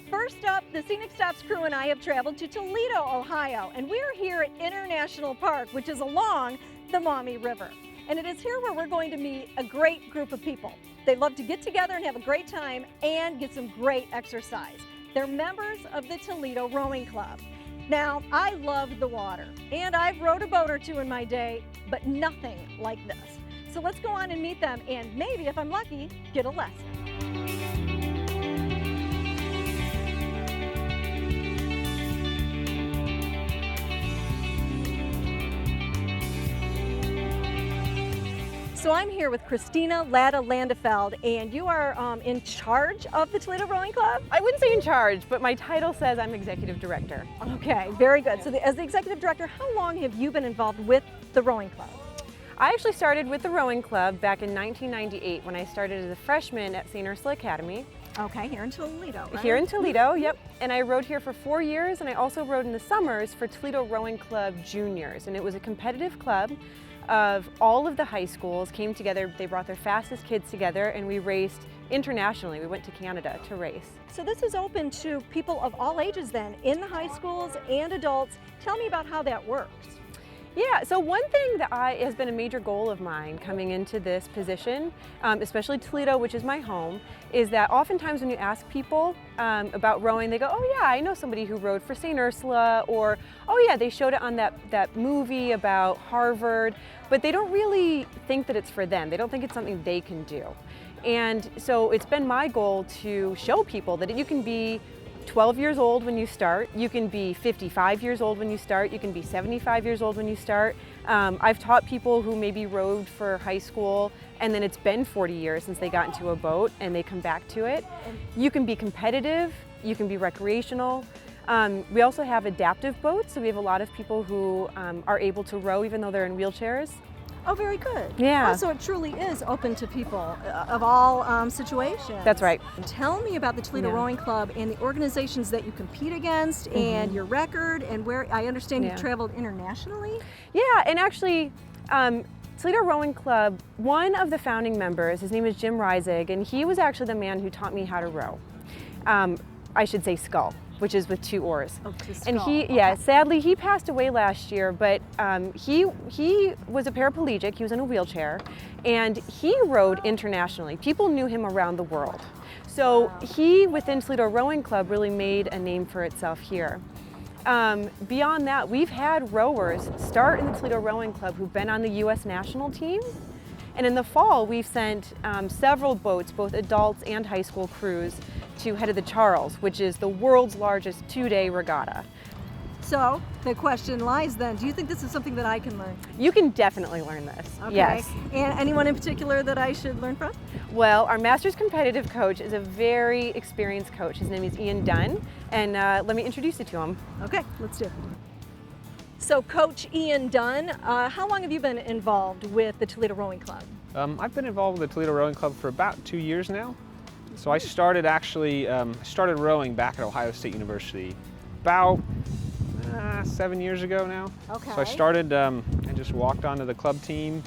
First up, the Scenic Stops crew and I have traveled to Toledo, Ohio, and we're here at International Park, which is along the Maumee River. And it is here where we're going to meet a great group of people. They love to get together and have a great time and get some great exercise. They're members of the Toledo Rowing Club. Now, I love the water, and I've rowed a boat or two in my day, but nothing like this. So let's go on and meet them, and maybe, if I'm lucky, get a lesson. So I'm here with Christina Latta-Landefeld, and you are in charge of the Toledo Rowing Club? I wouldn't say in charge, but my title says I'm executive director. Okay, very good. So as the executive director, how long have you been involved with the rowing club? I actually started with the rowing club back in 1998 when I started as a freshman at St. Ursula Academy. Okay, here in Toledo, right? Here in Toledo, yep. And I rowed here for 4 years, and I also rowed in the summers for Toledo Rowing Club Juniors. And it was a competitive club of all of the high schools came together. They brought their fastest kids together, and we raced internationally. We went to Canada to race. So this is open to people of all ages then, in the high schools and adults. Tell me about how that works. Yeah, so one thing that has been a major goal of mine coming into this position, especially Toledo, which is my home, is that oftentimes when you ask people about rowing, they go, oh yeah, I know somebody who rowed for St. Ursula, or oh yeah, they showed it on that movie about Harvard, but they don't really think that it's for them. They don't think it's something they can do. And so it's been my goal to show people that you can be 12 years old when you start, you can be 55 years old when you start, you can be 75 years old when you start. I've taught people who maybe rowed for high school and then it's been 40 years since they got into a boat and they come back to it. You can be competitive, you can be recreational. We also have adaptive boats, so we have a lot of people who are able to row even though they're in wheelchairs. Oh, very good. Yeah. Oh, so it truly is open to people of all situations. That's right. Tell me about the Toledo Rowing Club and the organizations that you compete against and your record, and where I understand you've traveled internationally. Yeah, and actually, Toledo Rowing Club, one of the founding members, his name is Jim Reisig, and he was actually the man who taught me how to row. I should say scull, which is with 2 oars. Oh, to and scull. yeah, sadly he passed away last year, but he was a paraplegic, he was in a wheelchair, and he rowed internationally. People knew him around the world. So he, within Toledo Rowing Club, really made a name for itself here. Beyond that, we've had rowers start in the Toledo Rowing Club who've been on the U.S. national team. And in the fall, we've sent several boats, both adults and high school crews, to Head of the Charles, which is the world's largest 2-day regatta. So the question lies then, do you think this is something that I can learn? You can definitely learn this, Okay. yes. And anyone in particular that I should learn from? Well, our Masters competitive coach is a very experienced coach. His name is Dunn, and let me introduce you to him. Okay, let's do it. So Coach Dunn, how long have you been involved with the Toledo Rowing Club? I've been involved with the Toledo Rowing Club for about 2 years now. So I started started rowing back at Ohio State University about 7 years ago now. Okay. So I started, I just walked onto the club team.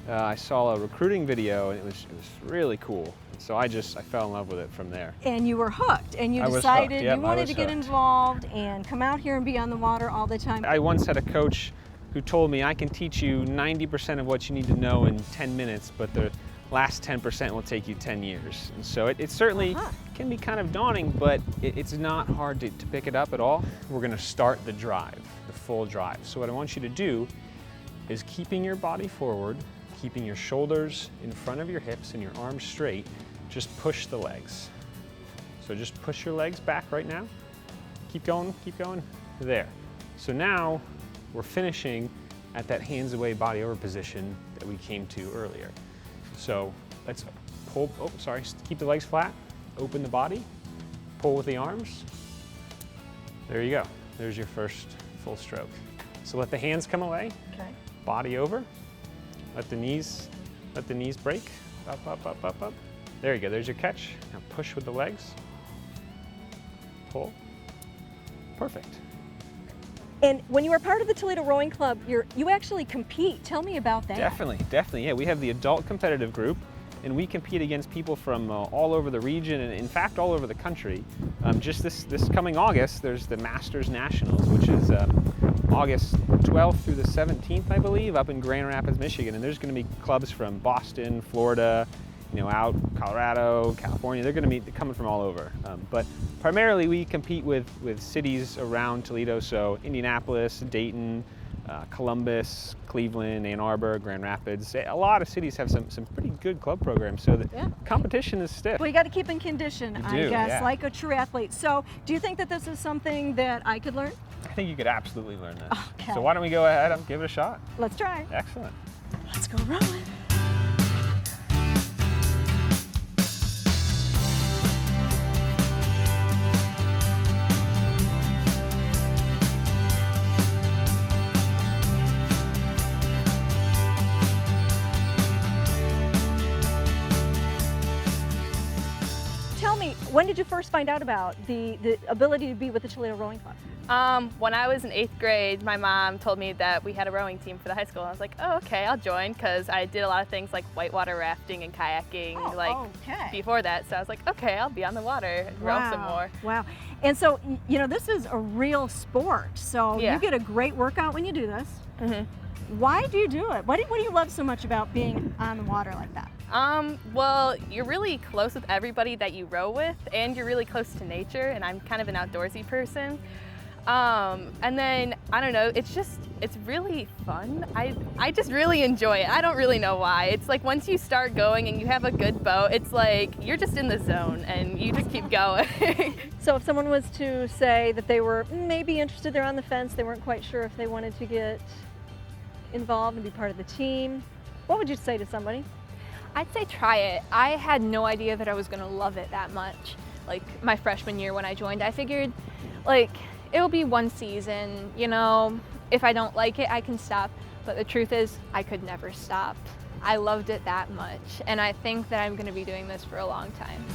I saw a recruiting video and it was really cool. So I fell in love with it from there. And you were hooked, and you I was decided hooked. Yep, you wanted to get hooked. involved and come out here and be on the water all the time. I once had a coach who told me I can teach you 90% of what you need to know in 10 minutes, but the last 10% will take you 10 years. And so it certainly can be kind of daunting, but it's not hard to pick it up at all. We're gonna start the drive, the full drive. So what I want you to do is keeping your body forward, keeping your shoulders in front of your hips and your arms straight, just push the legs. So just push your legs back right now. Keep going, there. So now we're finishing at that hands away, body over position that we came to earlier. So let's pull, keep the legs flat, open the body, pull with the arms. There you go, there's your first full stroke. So let the hands come away, body over, let the knees break, up, up, up, up, up. There you go, there's your catch. Now push with the legs, pull, perfect. And when you were part of the Toledo Rowing Club, you actually compete. Tell me about that. Definitely, yeah. We have the adult competitive group, and we compete against people from all over the region, and in fact all over the country. Just this coming August, there's the Masters Nationals, which is August 12th through the 17th, I believe, up in Grand Rapids, Michigan, and there's going to be clubs from Boston, Florida, out Colorado, California. They're going to be coming from all over. But primarily we compete with cities around Toledo, so Indianapolis, Dayton, Columbus, Cleveland, Ann Arbor, Grand Rapids. A lot of cities have some pretty good club programs, so the competition is stiff. Well, you got to keep in condition, I guess, yeah. like a true athlete. So do you think that this is something that I could learn? I think you could absolutely learn this. Okay. So why don't we go ahead and give it a shot? Let's try. Excellent. Let's go rowing. Tell me, when did you first find out about the ability to be with the Toledo Rowing Club? When I was in 8th grade, my mom told me that we had a rowing team for the high school. I was like, oh, okay, I'll join, because I did a lot of things like whitewater rafting and kayaking before that. So I was like, okay, I'll be on the water and row some more. Wow. And so, this is a real sport. So you get a great workout when you do this. Mm-hmm. Why do you do it? What do you love so much about being on the water like that? Well, you're really close with everybody that you row with, and you're really close to nature, and I'm kind of an outdoorsy person. And then, I don't know, it's really fun. I just really enjoy it. I don't really know why. It's like once you start going and you have a good boat, it's like you're just in the zone and you just keep going. So if someone was to say that they were maybe interested, they're on the fence, they weren't quite sure if they wanted to get involved and be part of the team, what would you say to somebody? I'd say try it. I had no idea that I was gonna love it that much. Like my freshman year when I joined, I figured it'll be one season, if I don't like it, I can stop. But the truth is, I could never stop. I loved it that much, and I think that I'm gonna be doing this for a long time.